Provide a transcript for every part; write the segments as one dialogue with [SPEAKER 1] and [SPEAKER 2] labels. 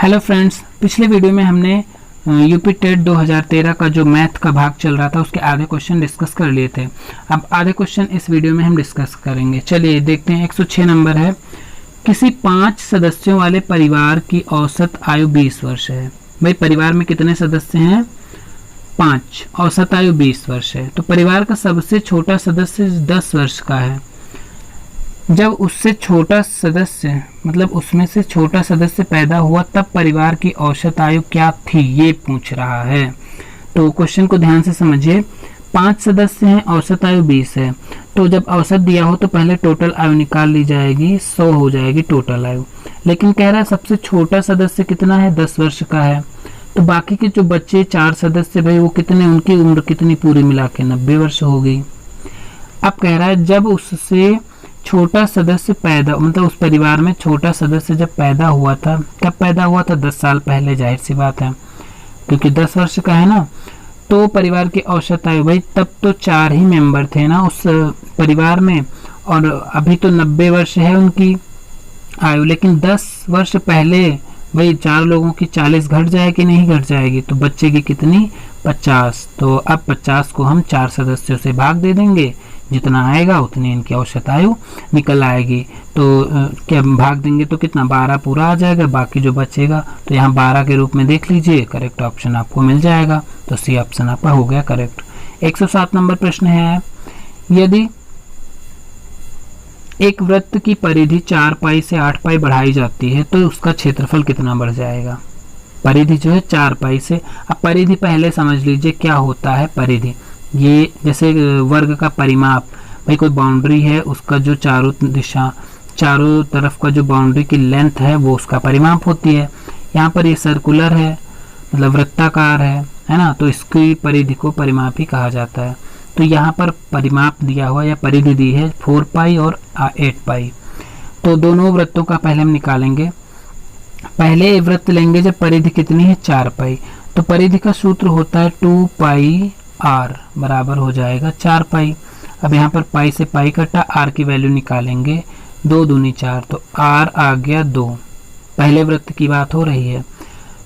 [SPEAKER 1] Hello friends, पिछले video में हमने यूपी टेट 2013 का जो मैथ का भाग चल रहा था उसके आधे क्वेश्चन डिस्कस कर लिए थे। अब आधे क्वेश्चन इस वीडियो में हम डिस्कस करेंगे। चलिए देखते हैं। 106 नंबर है, किसी 5 सदस्यों वाले परिवार की औसत आयु 20 वर्ष है। भाई परिवार में कितने सदस्य हैं? 5, औसत आयु 20 वर्ष है। तो परिवार का सबसे छोटा सदस्य 10 वर्ष का है। जब उससे छोटा सदस्य मतलब उसमें से छोटा सदस्य पैदा हुआ तब परिवार की औसत आयु क्या थी, ये पूछ रहा है। तो क्वेश्चन को ध्यान से समझिए। 5 सदस्य हैं, औसत आयु 20 है। तो जब औसत दिया हो तो पहले टोटल आयु निकाल ली जाएगी, 100 हो जाएगी टोटल आयु। लेकिन कह रहा है सबसे छोटा सदस्य कितना है? 10 वर्ष का है। तो बाकी के जो बच्चे 4 सदस्य भाई वो कितने, उनकी उम्र कितनी पूरी मिला के 90 वर्ष हो गई। अब कह रहा है जब उससे छोटा सदस्य पैदा मतलब उस परिवार में छोटा सदस्य जब पैदा हुआ था, कब पैदा हुआ था? 10 साल पहले, जाहिर सी बात है क्योंकि 10 वर्ष का है ना। तो परिवार की औसत आयु, भाई तब तो 4 ही मेंबर थे ना उस परिवार में, और अभी तो 90 वर्ष है उनकी आयु। लेकिन 10 वर्ष पहले भाई 4 लोगों की 40 घट जाएगी, नहीं घट जाएगी? तो बच्चे की कितनी? 50। तो अब 50 को हम 4 सदस्यों से भाग दे देंगे, जितना आएगा उतनी इनकी औसत आयु निकल आएगी। तो क्या भाग देंगे तो कितना? 12 पूरा आ जाएगा, बाकी जो बचेगा तो यहाँ 12 के रूप में देख लीजिए, करेक्ट ऑप्शन आपको मिल जाएगा। तो सी ऑप्शन आपका हो गया करेक्ट। 107 नंबर प्रश्न है, यदि एक वृत्त की परिधि 4 पाई से 8 पाई बढ़ाई जाती है तो उसका क्षेत्रफल कितना बढ़ जाएगा? परिधि जो है 4 पाई से, अब परिधि पहले समझ लीजिए क्या होता है। परिधि ये जैसे वर्ग का परिमाप, भाई कोई बाउंड्री है उसका जो चारों तरफ का जो बाउंड्री की लेंथ है वो उसका परिमाप होती है। यहाँ पर ये सर्कुलर है मतलब वृत्ताकार है ना, तो इसकी परिधि को परिमाप ही कहा जाता है। तो यहाँ पर परिमाप दिया हुआ या परिधि दी है 4 पाई और 8 पाई। तो दोनों वृत्तों का पहले हम निकालेंगे। पहले वृत्त लेंगे जब परिधि कितनी है? 4 पाई। तो परिधि का सूत्र होता है 2 पाई आर बराबर हो जाएगा 4 पाई। अब यहाँ पर पाई से पाई कटा, आर की वैल्यू निकालेंगे, 2 दूनी 4, तो आर आ गया 2। पहले वृत्त की बात हो रही है।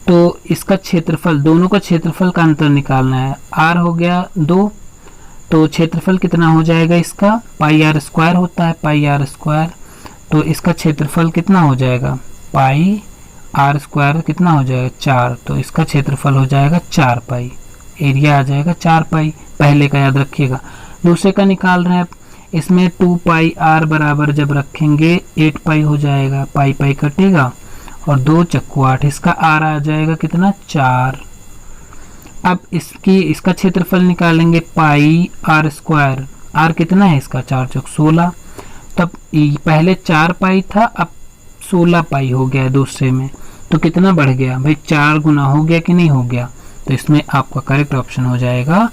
[SPEAKER 1] तो इसका क्षेत्रफल, दोनों का क्षेत्रफल का अंतर निकालना है। आर हो गया 2, तो क्षेत्रफल कितना हो जाएगा इसका? पाई आर स्क्वायर होता है, पाई आर स्क्वायर। तो इसका क्षेत्रफल कितना हो जाएगा? पाई आर स्क्वायर कितना हो जाएगा? 4। तो इसका क्षेत्रफल हो जाएगा 4 पाई। एरिया आ जाएगा 4 पाई, पहले का याद रखिएगा। दूसरे का निकाल रहे हैं, इसमें 2 पाई आर बराबर जब रखेंगे 8 पाई हो जाएगा, पाई पाई कटेगा और 2 चक्कू 8, इसका आर आ जाएगा कितना? 4। अब इसका क्षेत्रफल निकालेंगे, पाई आर स्क्वायर, आर कितना है इसका? 4 चौक 16। तब पहले 4 पाई था, अब 16 पाई हो गया है दूसरे में। तो कितना बढ़ गया भाई? 4 गुना हो गया कि नहीं हो गया? तो इसमें आपका करेक्ट ऑप्शन हो जाएगा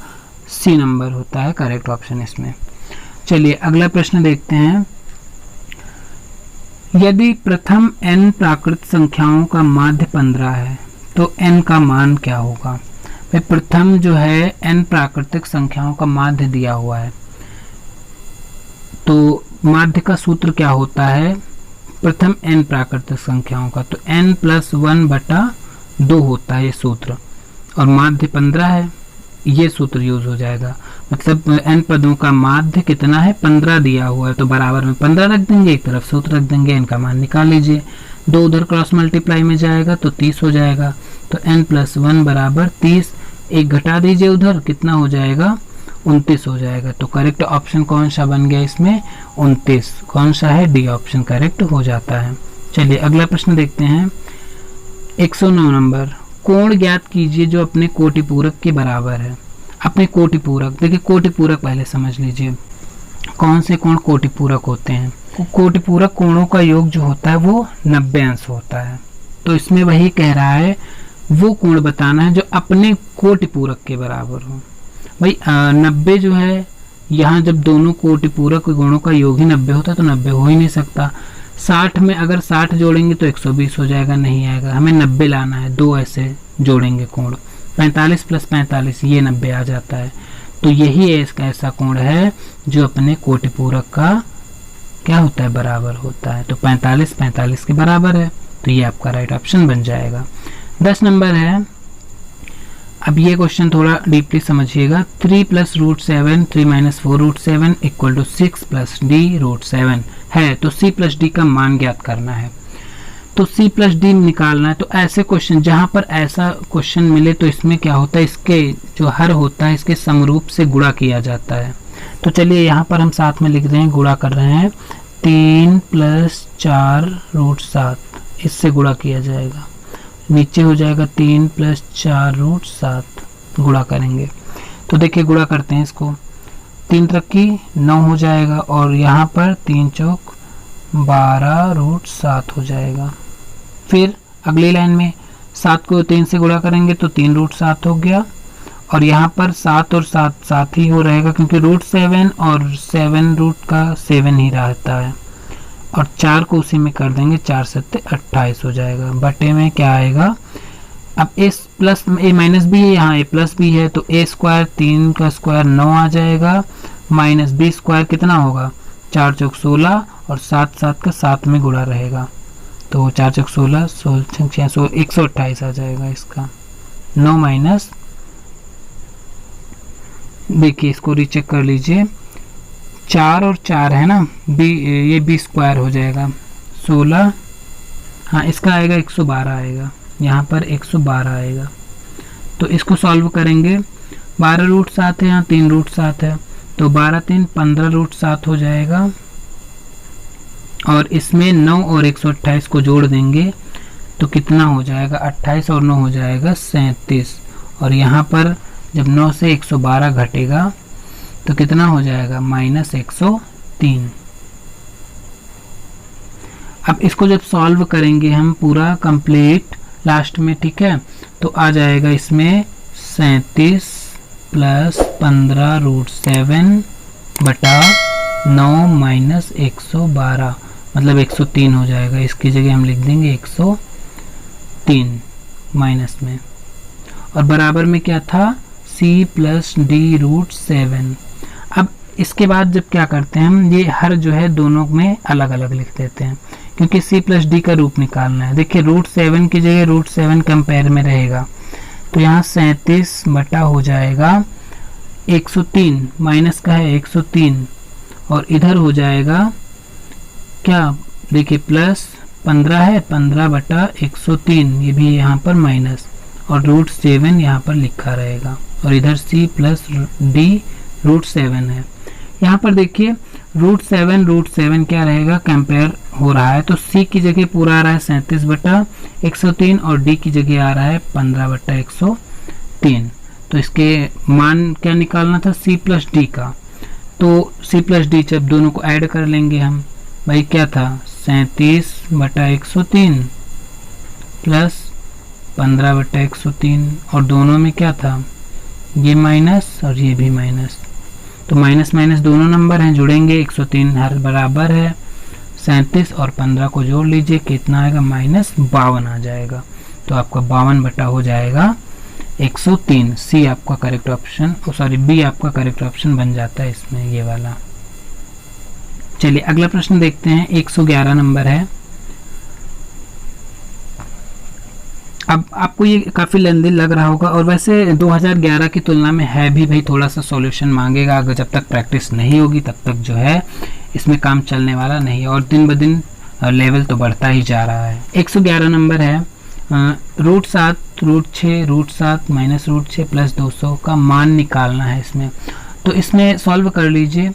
[SPEAKER 1] सी नंबर होता है करेक्ट ऑप्शन इसमें। चलिए अगला प्रश्न देखते हैं। यदि प्रथम n प्राकृत संख्याओं का माध्य 15 है तो n का मान क्या होगा? भाई प्रथम जो है n प्राकृतिक संख्याओं का माध्य दिया हुआ है, तो माध्य का सूत्र क्या होता है? प्रथम n प्राकृतिक संख्याओं का तो n + 1/2 होता है ये सूत्र, और माध्य 15 है, ये सूत्र यूज हो जाएगा। मतलब n पदों का माध्य कितना है? 15 दिया हुआ है, तो बराबर में 15 रख देंगे, एक तरफ सूत्र रख देंगे, n का मान निकाल लीजिए। 2 उधर क्रॉस मल्टीप्लाई में जाएगा तो 30 हो जाएगा। तो n + 1 बराबर 30, एक घटा दीजिए उधर, कितना हो जाएगा? 29 हो जाएगा। तो करेक्ट ऑप्शन कौन सा बन गया इसमें? 29। कौन सा है? डी ऑप्शन करेक्ट हो जाता है। चलिए अगला प्रश्न देखते हैं। 109 नंबर, कोण ज्ञात कीजिए जो अपने कोटि पूरक के बराबर है। अपने कोटि पूरक, देखिए कोटि पूरक पहले समझ लीजिए, कौन से कोण कोटि पूरक होते हैं? कोटि पूरक कोणों का योग जो होता है वो 90 अंश होता है। तो इसमें वही कह रहा है वो कोण बताना है जो अपने कोटि पूरक के बराबर हो। भाई 90 जो है, यहाँ जब दोनों कोटि पूरक गुणों का योग ही 90 होता है तो 90 हो ही नहीं सकता। 60 में अगर 60 जोड़ेंगे तो 120 हो जाएगा, नहीं आएगा, हमें 90 लाना है। 2 ऐसे जोड़ेंगे कोण, 45 + 45 ये 90 आ जाता है। तो यही ऐसा कोण है जो अपने कोटि पूरक का क्या होता है? बराबर होता है। तो 45 45 के बराबर है। तो ये आपका राइट ऑप्शन बन जाएगा। 10 नंबर है, अब ये क्वेश्चन थोड़ा डीपली समझिएगा। 3 + √7 3 - 4 √7 = 6 + d √7 है, तो c + d का मान ज्ञात करना है। तो c + d निकालना है। तो ऐसे क्वेश्चन, जहां पर ऐसा क्वेश्चन मिले तो इसमें क्या होता है, इसके जो हर होता है इसके समरूप से गुणा किया जाता है। तो चलिए यहाँ पर हम साथ में लिख रहे हैं, गुणा कर रहे हैं। 3 + 4 √7, इससे गुणा किया जाएगा। नीचे हो जाएगा 3 + 4 √7, गुणा करेंगे। तो देखिए गुणा करते हैं इसको, 3 × 9 हो जाएगा और यहाँ पर 3 × 4 12 √7 हो जाएगा। फिर अगली लाइन में 7 को 3 से गुणा करेंगे तो 3 √7 हो गया, और यहाँ पर 7 और 7 साथ ही हो रहेगा क्योंकि √7 और 7 रूट का 7 ही रहता है, और 4 को उसी में कर देंगे, 4 × 7 = 28 हो जाएगा। बटे में क्या आएगा, अब a - b है, यहाँ a + b है, तो a² 3 का स्क्वायर 9 आ जाएगा, माइनस b² कितना होगा, 4 × 16 और 7 7 का 7 में गुणा रहेगा, तो 4 × 16 16 128 आ जाएगा इसका। 9 माइनस, देखिए इसको रीचेक कर लीजिए, 4 और 4 है ना, ये b² हो जाएगा 16, हाँ इसका आएगा 112 आएगा, यहाँ पर 112 आएगा। तो इसको सॉल्व करेंगे, 12 √7 है, यहाँ 3 √7 है, तो 12 × 3 = 15 √7 हो जाएगा, और इसमें 9 और 128 को जोड़ देंगे तो कितना हो जाएगा, 28 और 9 हो जाएगा 37, और यहाँ पर जब 9 से 112 घटेगा तो कितना हो जाएगा, -103। अब इसको जब सॉल्व करेंगे हम पूरा कंप्लीट लास्ट में, ठीक है, तो आ जाएगा इसमें 37 + 15 √7 बटा 9 - 112, मतलब 103 हो जाएगा। इसकी जगह हम लिख देंगे 103 माइनस में, और बराबर में क्या था, c + d √7। अब इसके बाद जब क्या करते हैं हम, ये हर जो है दोनों में अलग अलग लिख देते हैं क्योंकि c + d का रूप निकालना है। देखिए √7 की जगह √7 कंपेयर में रहेगा, तो यहाँ 37 बटा हो जाएगा 103, माइनस का है 103, और इधर हो जाएगा क्या, देखिए प्लस 15 है, 15 बटा 103, ये भी यहाँ पर माइनस, और √7 यहाँ पर लिखा रहेगा, और इधर c + d √7 है। यहाँ पर देखिए √7 क्या रहेगा, कंपेयर हो रहा है, तो c की जगह पूरा आ रहा है 37 बटा 103 और d की जगह आ रहा है 15 बटा 103। तो इसके मान क्या निकालना था, c + d का, तो c + d जब दोनों को ऐड कर लेंगे हम, भाई क्या था, 37 बटा 103 प्लस 15 बटा 103, और दोनों में क्या था, ये माइनस और ये भी माइनस, तो माइनस माइनस दोनों नंबर हैं, जुड़ेंगे, 103 हर बराबर है 37 और 15 को जोड़ लीजिए, कितना आएगा, -52 आ जाएगा। तो आपका 52 बटा हो जाएगा 103। सी आपका करेक्ट ऑप्शन, सॉरी बी आपका करेक्ट ऑप्शन बन जाता है इसमें, ये वाला। चलिए अगला प्रश्न देखते हैं, 111 नंबर है। अब आपको ये काफ़ी लेंदी लग रहा होगा, और वैसे 2011 की तुलना में है भी भाई, थोड़ा सा सॉल्यूशन मांगेगा, अगर जब तक प्रैक्टिस नहीं होगी तब तक जो है इसमें काम चलने वाला नहीं है, और दिन ब दिन लेवल तो बढ़ता ही जा रहा है। 111 नंबर है, √7 √6 √7 माइनस √6 प्लस 200 का मान निकालना है इसमें। तो इसमें सॉल्व कर लीजिए,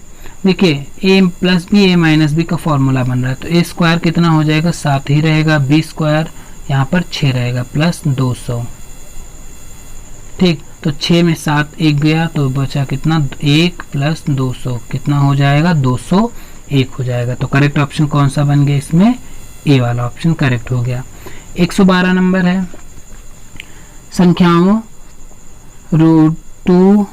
[SPEAKER 1] देखिए a + b a - b का फॉर्मूला बन रहा है, तो a² कितना हो जाएगा, 7 ही रहेगा, b² यहाँ पर 6 रहेगा प्लस 200, ठीक। तो 6 में 7 1 गया, तो बचा कितना, 1 प्लस 200 कितना हो जाएगा, 201 हो जाएगा। तो करेक्ट ऑप्शन कौन सा बन गया इसमें, ए वाला ऑप्शन करेक्ट हो गया। 112 नंबर है, संख्याओं √2,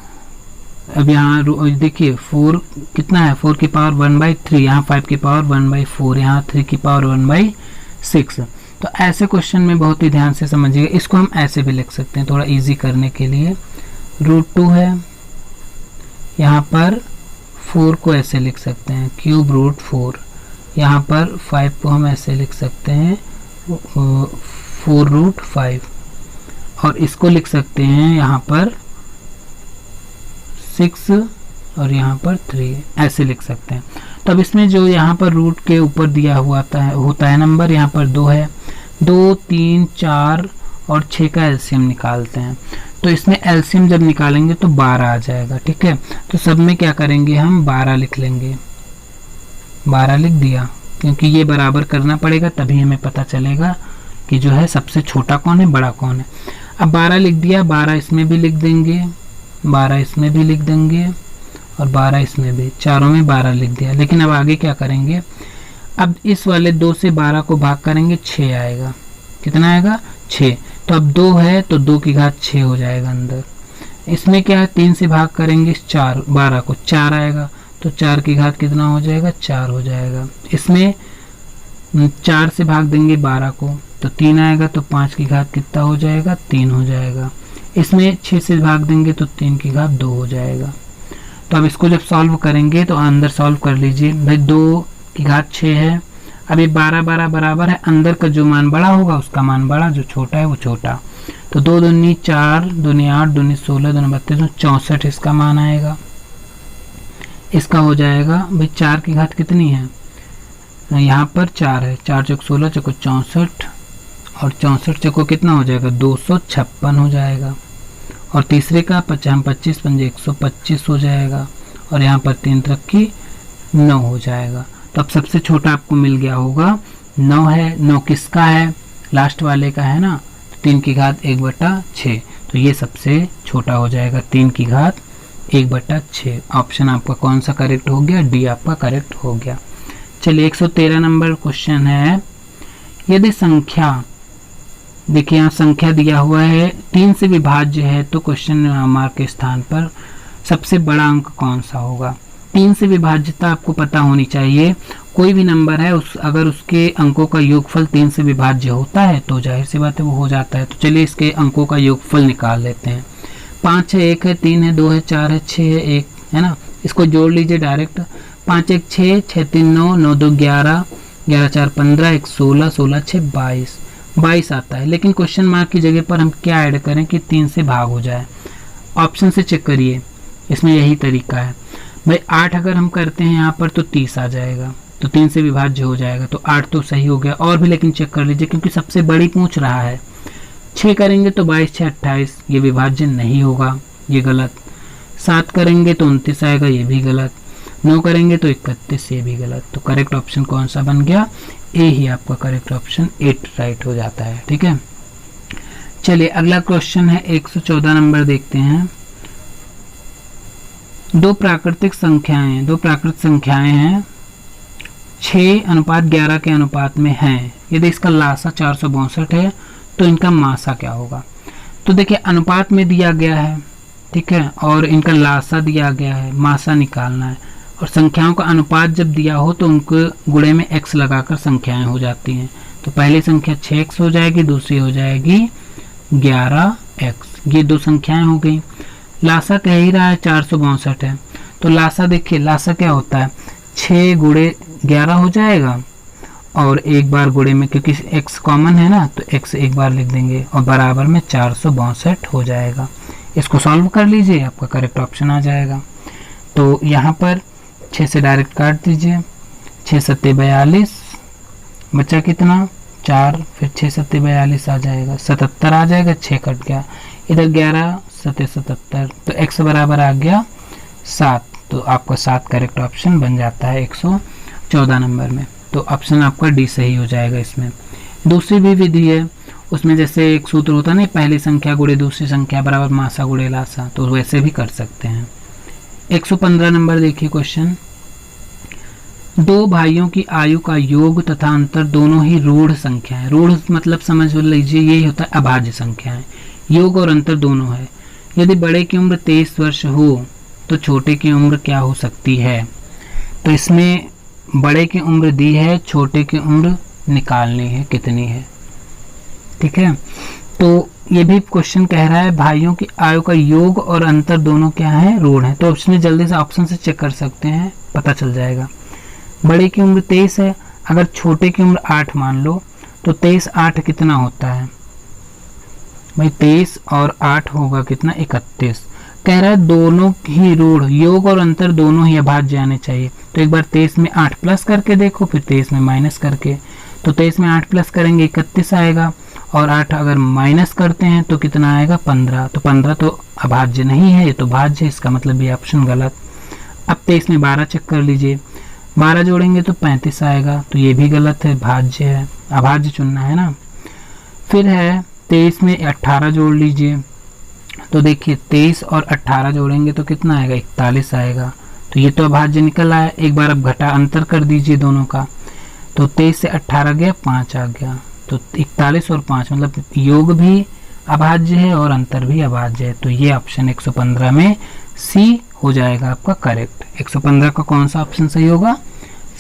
[SPEAKER 1] अब यहाँ देखिए 4 कितना है, 4 की पावर 1/3, यहाँ 5 की पावर 1/4, यहाँ 3 की पावर 1/6। तो ऐसे क्वेश्चन में बहुत ही ध्यान से समझिएगा, इसको हम ऐसे भी लिख सकते हैं थोड़ा इजी करने के लिए। √2 है, यहाँ पर 4 को ऐसे लिख सकते हैं, क्यूब √4, यहाँ पर 5 को हम ऐसे लिख सकते हैं, 4√5 और इसको लिख सकते हैं यहाँ पर 6 और यहाँ पर 3, ऐसे लिख सकते हैं। तो अब इसमें जो यहाँ पर रूट के ऊपर दिया हुआ होता है नंबर, यहाँ पर 2 है, 2, 3, 4 और 6 का एलसीएम निकालते हैं। तो इसमें एलसीएम जब निकालेंगे तो 12 आ जाएगा। ठीक है, तो सब में क्या करेंगे, हम 12 लिख लेंगे। 12 लिख दिया, क्योंकि ये बराबर करना पड़ेगा, तभी हमें पता चलेगा कि जो है सबसे छोटा कौन है, बड़ा कौन है। अब 12 लिख दिया, 12 इसमें भी लिख देंगे, 12 इसमें भी लिख देंगे और 12 इसमें भी, चारों में 12 लिख दिया। लेकिन अब आगे क्या करेंगे, अब इस वाले 2 से 12 को भाग करेंगे, 6 आएगा। कितना आएगा, 6। तो अब 2 है तो 2 की घात 6 हो जाएगा अंदर। इसमें क्या है, 3 से भाग करेंगे 12 को, 4 आएगा। तो 4 की घात कितना हो जाएगा, 4 हो जाएगा। इसमें 4 से भाग देंगे 12 को तो 3 आएगा। तो 5 की घात कितना हो जाएगा, 3 हो जाएगा। इसमें 6 से भाग देंगे तो 3 की घात 2 हो जाएगा। तो अब इसको जब सॉल्व करेंगे तो अंदर सॉल्व कर लीजिए भाई, 2 की घात 6 है। अब ये 12 12 बराबर है, अंदर का जो मान बड़ा होगा उसका मान बड़ा, जो छोटा है वो छोटा। तो 2 दूनी 4, 2 8, 2 16, 2 32, 64 इसका मान आएगा। इसका हो जाएगा भाई 4 की घात कितनी है, यहाँ पर 4 है, 4 चौक 16, चौको 64 और 64 चौको कितना हो जाएगा, 256 हो जाएगा। और तीसरे का 25 पंजे 125 हो जाएगा और यहाँ पर 3 रखी 9 हो जाएगा। तो अब सबसे छोटा आपको मिल गया होगा, 9 है। 9 किसका है, लास्ट वाले का है ना, तो 3 की घात 1/6। तो ये सबसे छोटा हो जाएगा, 3 की घात 1/6। ऑप्शन आपका कौन सा करेक्ट हो गया, डी आपका करेक्ट हो गया। चलिए 113 नंबर क्वेश्चन है, यदि संख्या, देखिए यहाँ संख्या दिया हुआ है 3 से विभाज्य है, तो क्वेश्चन मार्क के स्थान पर सबसे बड़ा अंक कौन सा होगा। 3 से विभाज्यता आपको पता होनी चाहिए, कोई भी नंबर है अगर उसके अंकों का योगफल 3 से विभाज्य होता है तो जाहिर सी बात है वो हो जाता है। तो चलिए इसके अंकों का योगफल निकाल लेते हैं। 5 है, 1 है, 3 है, 2 है, 4 है, 6 है, 1 है ना, इसको जोड़ लीजिए डायरेक्ट। 5 1 6, 6 3 9, 9 2 11, 11 4 15, 1 16, 16 6 22 आता है। लेकिन क्वेश्चन मार्क की जगह पर हम क्या ऐड करें कि 3 से भाग हो जाए। ऑप्शन से चेक करिए, इसमें यही तरीका है भाई। 8 अगर हम करते हैं यहाँ पर तो 30 आ जाएगा, तो 3 से विभाज्य हो जाएगा, तो 8 तो सही हो गया। और भी लेकिन चेक कर लीजिए, क्योंकि सबसे बड़ी पूछ रहा है। 6 करेंगे तो 22 6 28, ये विभाज्य नहीं होगा, ये गलत। 7 करेंगे तो 29 आएगा, ये भी गलत। 9 करेंगे तो 31, ये भी गलत। तो करेक्ट ऑप्शन कौन सा बन गया, ए ही आपका करेक्ट ऑप्शन 8 राइट हो जाता है। ठीक है, चलिए अगला क्वेश्चन है 114 नंबर देखते हैं। दो प्राकृतिक संख्याएं हैं 6:11 के अनुपात में हैं। यदि इसका लासा 462 है तो इनका मासा क्या होगा। तो देखिए अनुपात में दिया गया है, ठीक है, और इनका लासा दिया गया है, मासा निकालना है। और संख्याओं का अनुपात जब दिया हो तो उनको गुणे में x लगाकर संख्याएं हो जाती हैं। तो पहली संख्या 6x हो जाएगी, दूसरी हो जाएगी 11x। ये दो संख्याएं हो गई। लासा कह ही रहा है 462 है, तो लासा देखिए, लासा क्या होता है 6 गुणे 11 हो जाएगा और एक बार गुणे में, क्योंकि x कॉमन है ना, तो x एक बार लिख देंगे और बराबर में 462 हो जाएगा। इसको सॉल्व कर लीजिए, आपका करेक्ट ऑप्शन आ जाएगा। तो यहाँ पर 6 से डायरेक्ट काट दीजिए, 6 7 42, बचा कितना 4, फिर 6 7 42 आ जाएगा, 77 आ जाएगा, 6 कट गया, इधर 11 7 77, तो x बराबर आ गया 7। तो आपका 7 करेक्ट ऑप्शन बन जाता है 114 नंबर में। तो ऑप्शन आपका डी सही हो जाएगा। इसमें दूसरी भी विधि है, उसमें जैसे एक सूत्र होता है ना, पहली संख्या गुणे दूसरी संख्या बराबर मासा गुणे लासा, तो वैसे भी कर सकते हैं। 115 नंबर देखिए क्वेश्चन। दो भाइयों की आयु का योग तथा अंतर दोनों ही रूढ़ संख्याएं, रूढ़ मतलब समझ लीजिए यही होता है अभाज्य संख्याएं, योग और अंतर दोनों है। यदि बड़े की उम्र 23 वर्ष हो तो छोटे की उम्र क्या हो सकती है। तो इसमें बड़े की उम्र दी है, छोटे की उम्र निकालनी है कितनी है, ठीक है। तो ये भी क्वेश्चन कह रहा है भाइयों की आयु का योग और अंतर दोनों क्या है, रूढ़ है। तो इसमें जल्दी से ऑप्शन से चेक कर सकते हैं, पता चल जाएगा। बड़े की उम्र 23 है, अगर छोटे की उम्र 8 मान लो तो 23 8 कितना होता है भाई, 23 और 8 होगा कितना 31। कह रहा है दोनों ही रूढ़ योग और अंतर दोनों ही अभाज्य आने चाहिए। तो एक बार 23 में 8 प्लस करके देखो, फिर 23 में माइनस करके। तो 23 में 8 प्लस करेंगे 31 आएगा, और 8 अगर माइनस करते हैं तो कितना आएगा 15। तो 15 तो अभाज्य नहीं है, ये तो भाज्य है, इसका मतलब ये ऑप्शन गलत। अब 23 में 12 चेक कर लीजिए, 12 जोड़ेंगे तो 35 आएगा, तो ये भी गलत है, भाज्य है, अभाज्य चुनना है ना। फिर है 23 में 18 जोड़ लीजिए, तो देखिए 23 और 18 जोड़ेंगे तो कितना आएगा 41 आएगा, तो ये तो अभाज्य निकल आया। एक बार अब घटा अंतर कर दीजिए दोनों का, तो 23 से 18 गया 5 आ गया, तो 41 और 5 मतलब योग भी अभाज्य है और अंतर भी अभाज्य है। तो ये ऑप्शन 115 में सी हो जाएगा आपका करेक्ट। 115 का कौन सा ऑप्शन सही होगा,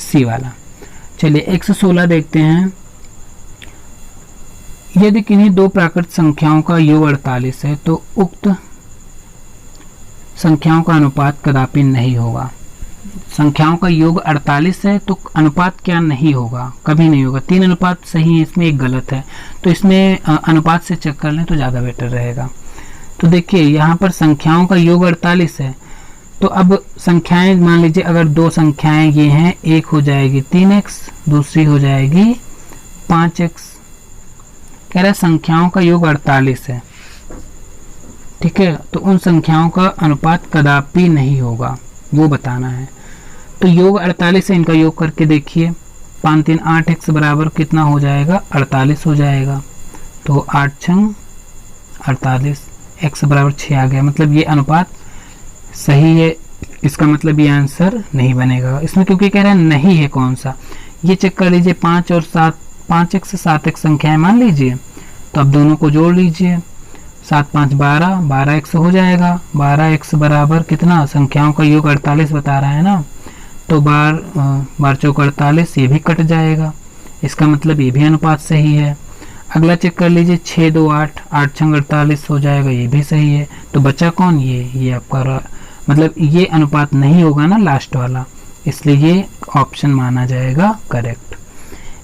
[SPEAKER 1] सी वाला। चलिए 116 देखते हैं। यदि किन्हीं दो प्राकृत संख्याओं का योग 48 है तो उक्त संख्याओं का अनुपात कदापि नहीं होगा। संख्याओं का योग 48 है तो अनुपात क्या नहीं होगा, कभी नहीं होगा। 3 अनुपात सही है, इसमें एक गलत है, तो इसमें अनुपात से चेक कर लें तो ज़्यादा बेटर रहेगा। तो देखिए यहाँ पर संख्याओं का योग 48 है, तो अब संख्याएं मान लीजिए अगर दो संख्याएं ये हैं, एक हो जाएगी 3x, दूसरी हो जाएगी 5x। कह रहा है संख्याओं का योग 48 है, ठीक है, तो उन संख्याओं का अनुपात कदापि नहीं होगा, वो बताना है। तो योग 48 है, इनका योग करके देखिए, 5 3 8x बराबर कितना हो जाएगा 48 हो जाएगा, तो 8 छंग 48, x बराबर 6 आ गया, मतलब ये अनुपात सही है। इसका मतलब ये आंसर नहीं बनेगा इसमें, क्योंकि कह रहा है नहीं है कौन सा। ये चेक कर लीजिए, 5 और 7, 5x से 7x संख्याएं मान लीजिए, तो अब दोनों को जोड़ लीजिए, 7 5 12, 12x हो जाएगा। 12x बराबर कितना, संख्याओं का योग 48 बता रहा है ना, तो 12 चौक 48, ये भी कट जाएगा, इसका मतलब ये भी अनुपात सही है। अगला चेक कर लीजिए, 6 2 8, 8 छंग 48 हो जाएगा, ये भी सही है। तो बचा कौन, ये आपका, मतलब ये अनुपात नहीं होगा ना लास्ट वाला, इसलिए ये ऑप्शन माना जाएगा करेक्ट।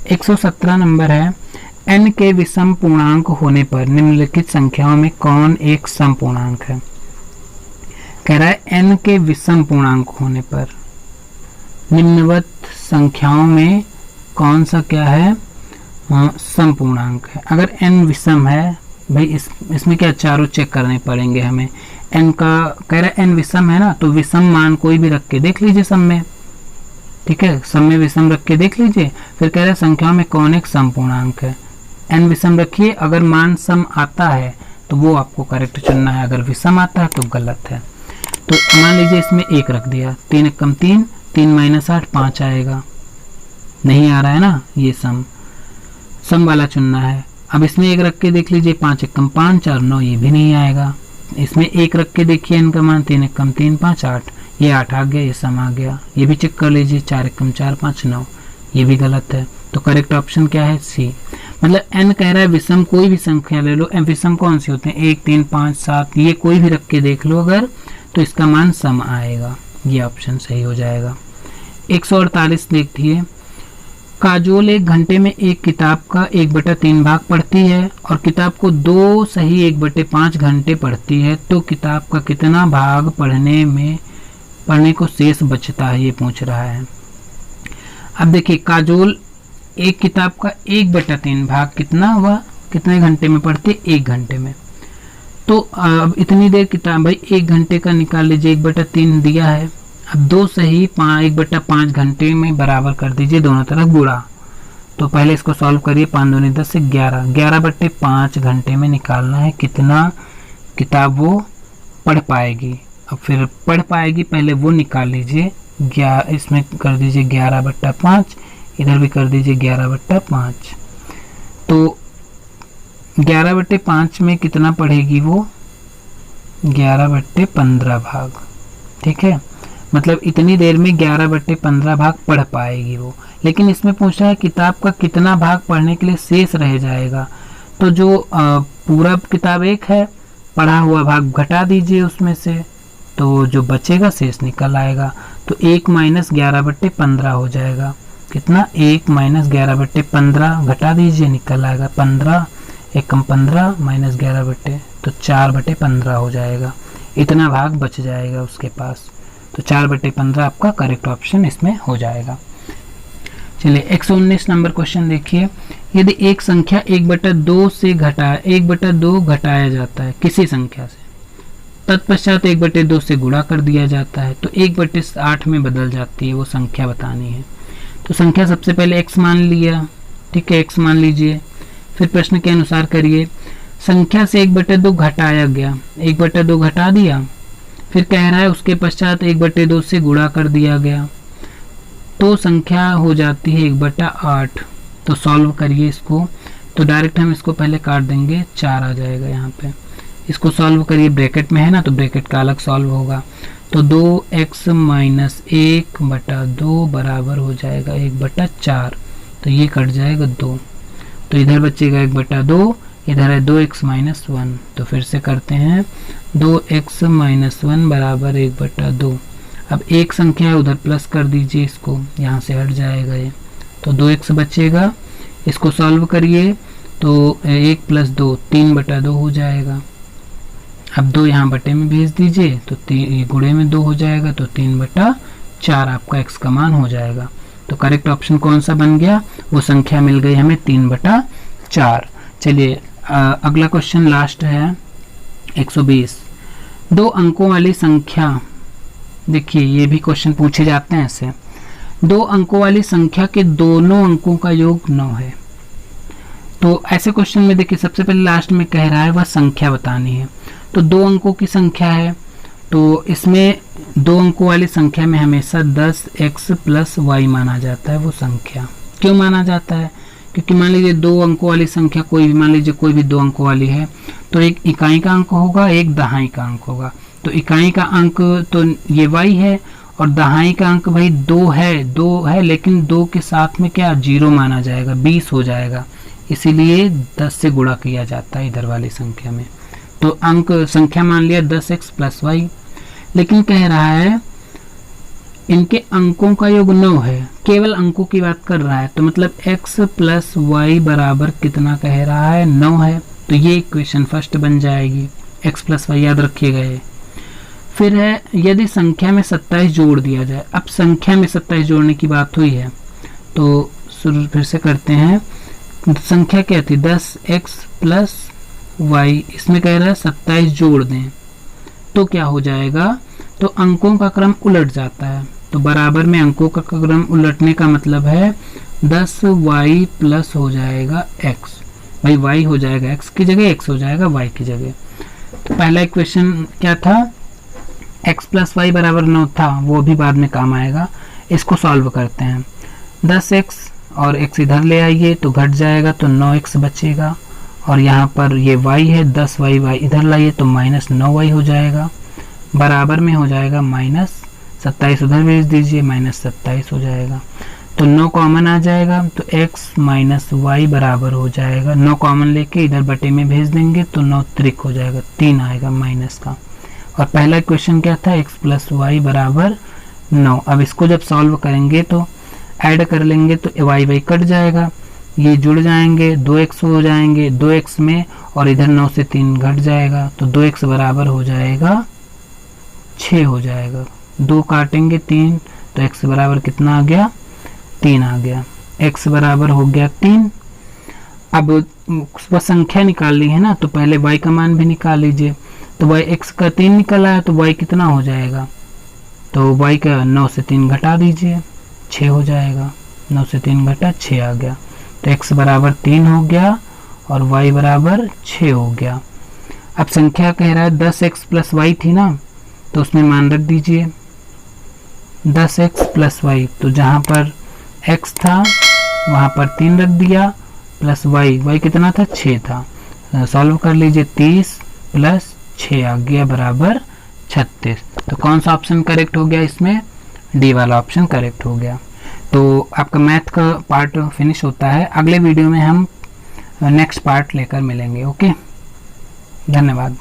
[SPEAKER 1] 117 नंबर है, n के विषम पूर्णांक होने पर निम्नलिखित संख्याओं में कौन एक सम पूर्णांक है। कह रहा है n के विषम पूर्णांक होने पर निम्नवत संख्याओं में कौन सा क्या है, सम पूर्णांक है। अगर n विषम है भाई, इसमें क्या चारों चेक करने पड़ेंगे हमें। n का कह रहा है n विषम है ना, तो विषम मान कोई भी रख के देख लीजिए सम में, ठीक है, सम में विषम रख के देख लीजिए। फिर कह रहा है संख्याओं में कौन एक सम पूर्णांक है, n विषम रखिए, अगर मान सम आता है तो वो आपको करेक्ट चुनना है, अगर विषम आता है तो गलत है। तो मान लीजिए इसमें 1 रख दिया, 3 कम 3, 3 माइनस 8 5 आएगा, नहीं आ रहा है ना, ये सम वाला चुनना है। अब इसमें 1 रख के देख लीजिए, 5 कम 5 और 9, ये भी नहीं आएगा। इसमें 1 रख के देखिए, n का मान 3 कम 3 5 8, ये 8 आ गया, ये सम आ गया। ये भी चेक कर लीजिए, 4 कम 4 5 9, ये भी गलत है। तो करेक्ट ऑप्शन क्या है, सी। मतलब n कह रहा है विषम कोई भी संख्या ले लो, विषम कौन सी होते हैं, 1 3 5 7, ये कोई भी रख के देख लो अगर, तो इसका मान सम आएगा, ये ऑप्शन सही हो जाएगा। 148 देखिए, काजोल 1 घंटे में एक किताब का 1/3 भाग पढ़ती है और किताब को 2 सही 1/5 घंटे पढ़ती है, तो किताब का कितना भाग पढ़ने को शेष बचता है, ये पूछ रहा है। अब देखिए काजोल एक किताब का 1/3 भाग कितना हुआ, कितने घंटे में पढ़ती है, 1 घंटे में। तो अब इतनी देर किताब भाई 1 घंटे का निकाल लीजिए, 1/3 दिया है, अब 2 सही 1/5 घंटे में बराबर कर दीजिए, दोनों तरफ गुणा। तो पहले इसको सॉल्व करिए, 5 दूनी 10 से 11, 11/5 घंटे में निकालना है कितना किताब वो पढ़ पाएगी। अब फिर पढ़ पाएगी पहले वो निकाल लीजिए, इसमें कर दीजिए 11/5, इधर भी कर दीजिए 11/5। तो 11/5 में कितना पढ़ेगी वो, 11/15 भाग, ठीक है, मतलब इतनी देर में 11/15 भाग पढ़ पाएगी वो। लेकिन इसमें पूछा है किताब का कितना भाग पढ़ने के लिए शेष रह जाएगा, तो जो पूरा किताब 1 है, पढ़ा हुआ भाग घटा दीजिए उसमें से, तो जो बचेगा शेष निकल आएगा। तो 1 - 11/15 हो जाएगा, कितना 1 माइनस 11/15 घटा दीजिए, निकल आएगा 15, 1 कम 15 माइनस 11 तो 4/15 हो जाएगा। इतना भाग बच जाएगा उसके पास, तो 4/15 आपका करेक्ट ऑप्शन इसमें हो जाएगा। चलिए 119 नंबर क्वेश्चन देखिए, यदि एक संख्या 1/2 से 1/2 घटाया जाता है किसी संख्या से, तत्पश्चात 1/2 से गुणा कर दिया जाता है तो 1/8 में बदल जाती है, वो संख्या बतानी है। तो संख्या सबसे पहले x मान लिया, ठीक है, x मान लीजिए, फिर प्रश्न के अनुसार करिए, संख्या से 1/2 घटाया गया, 1/2 घटा दिया, फिर कह रहा है उसके पश्चात 1/2 से गुणा कर दिया गया तो संख्या हो जाती है 1/8। तो सॉल्व करिए इसको, तो डायरेक्ट हम इसको पहले काट देंगे, 4 आ जाएगा यहाँ पे। इसको सॉल्व करिए, ब्रैकेट में है ना तो ब्रैकेट का अलग सॉल्व होगा, तो 2x माइनस 1/2 बराबर हो जाएगा 1/4, तो ये कट जाएगा 2, तो इधर बचेगा 1/2, इधर है 2x माइनस 1, तो फिर से करते हैं 2x माइनस 1 बराबर 1/2। अब एक संख्या है उधर प्लस कर दीजिए, इसको यहाँ से हट जाएगा ये, तो 2x बचेगा, इसको सॉल्व करिए तो 1 + 2 3/2 हो जाएगा। अब 2 यहाँ बटे में भेज दीजिए तो गुणे में 2 हो जाएगा, तो 3/4 आपका x का मान हो जाएगा। तो करेक्ट ऑप्शन कौन सा बन गया, वो संख्या मिल गई हमें 3/4। चलिए अगला क्वेश्चन लास्ट है 120, 2 अंकों वाली संख्या, देखिए ये भी क्वेश्चन पूछे जाते हैं ऐसे, 2 अंकों वाली संख्या के दोनों अंकों का योग 9 है। तो ऐसे क्वेश्चन में देखिए सबसे पहले लास्ट में कह रहा है वह संख्या बतानी है, तो 2 अंकों की संख्या है, तो इसमें 2 अंकों वाली संख्या में हमेशा 10x + y माना जाता है वो संख्या। क्यों माना जाता है, क्योंकि मान लीजिए 2 अंकों वाली संख्या कोई भी, मान लीजिए कोई भी 2 अंकों वाली है, तो एक इकाई का अंक होगा, एक दहाई का अंक होगा। तो इकाई का अंक तो ये y है और दहाई का अंक भाई 2 है, लेकिन 2 के साथ में क्या 0 माना जाएगा, 20 हो जाएगा, इसीलिए 10 से गुणा किया जाता है इधर वाली संख्या में। तो अंक संख्या मान लिया 10x + y, लेकिन कह रहा है इनके अंकों का योग 9 है, केवल अंकों की बात कर रहा है, तो मतलब x + y बराबर कितना कह रहा है 9 है, तो ये इक्वेशन फर्स्ट बन जाएगी, x + y याद रखिएगा ये। फिर है यदि संख्या में 27 जोड़ दिया जाए, अब संख्या में 27 जोड़ने की बात हुई है तो फिर से करते हैं, संख्या क्या थी 10x + y, इसमें कह रहा है 27 जोड़ दें तो क्या हो जाएगा, तो अंकों का क्रम उलट जाता है, तो बराबर में अंकों का क्रम उलटने का मतलब है 10y + हो जाएगा x, भाई y हो जाएगा x की जगह, x हो जाएगा y की जगह। तो पहला इक्वेशन क्या था, x + y बराबर 9 था, वो भी बाद में काम आएगा। इसको सॉल्व करते हैं, 10x और x इधर ले आइए तो घट जाएगा, तो 9x बचेगा, और यहाँ पर ये y है 10y, y इधर लाइए तो -9y हो जाएगा, बराबर में हो जाएगा -27 उधर भेज दीजिए, -27 हो जाएगा, तो 9 कॉमन आ जाएगा, तो x - y बराबर हो जाएगा, 9 कॉमन लेके इधर बटे में भेज देंगे तो 9 त्रिक हो जाएगा, 3 आएगा माइनस का। और पहला क्वेश्चन क्या था, x + y बराबर 9। अब इसको जब सॉल्व करेंगे तो ऐड कर लेंगे तो y कट जाएगा, ये जुड़ जाएंगे, 2x हो जाएंगे 2x में, और इधर 9 से 3 घट जाएगा, तो 2x बराबर हो जाएगा 6 हो जाएगा, 2 काटेंगे 3, तो x बराबर कितना आ गया 3 आ गया, x बराबर हो गया 3। अब वह संख्या निकाल ली है ना, तो पहले y का मान भी निकाल लीजिए, तो y x का 3 निकल आया, तो y कितना हो जाएगा, तो y का 9 से 3 घटा दीजिए 6 हो जाएगा, 9 से 3 घटा 6 आ गया, तो x बराबर 3 हो गया और y बराबर 6 हो गया। अब संख्या कह रहा है 10x + y थी ना, तो उसमें मान रख दीजिए 10x + y, तो जहाँ पर x था वहाँ पर 3 रख दिया, प्लस y कितना था 6 था, सॉल्व कर लीजिए 30 + 6 आ गया बराबर 36। तो कौन सा ऑप्शन करेक्ट हो गया, इसमें डी वाला ऑप्शन करेक्ट हो गया। तो आपका मैथ का पार्ट फिनिश होता है, अगले वीडियो में हम नेक्स्ट पार्ट लेकर मिलेंगे। ओके, धन्यवाद।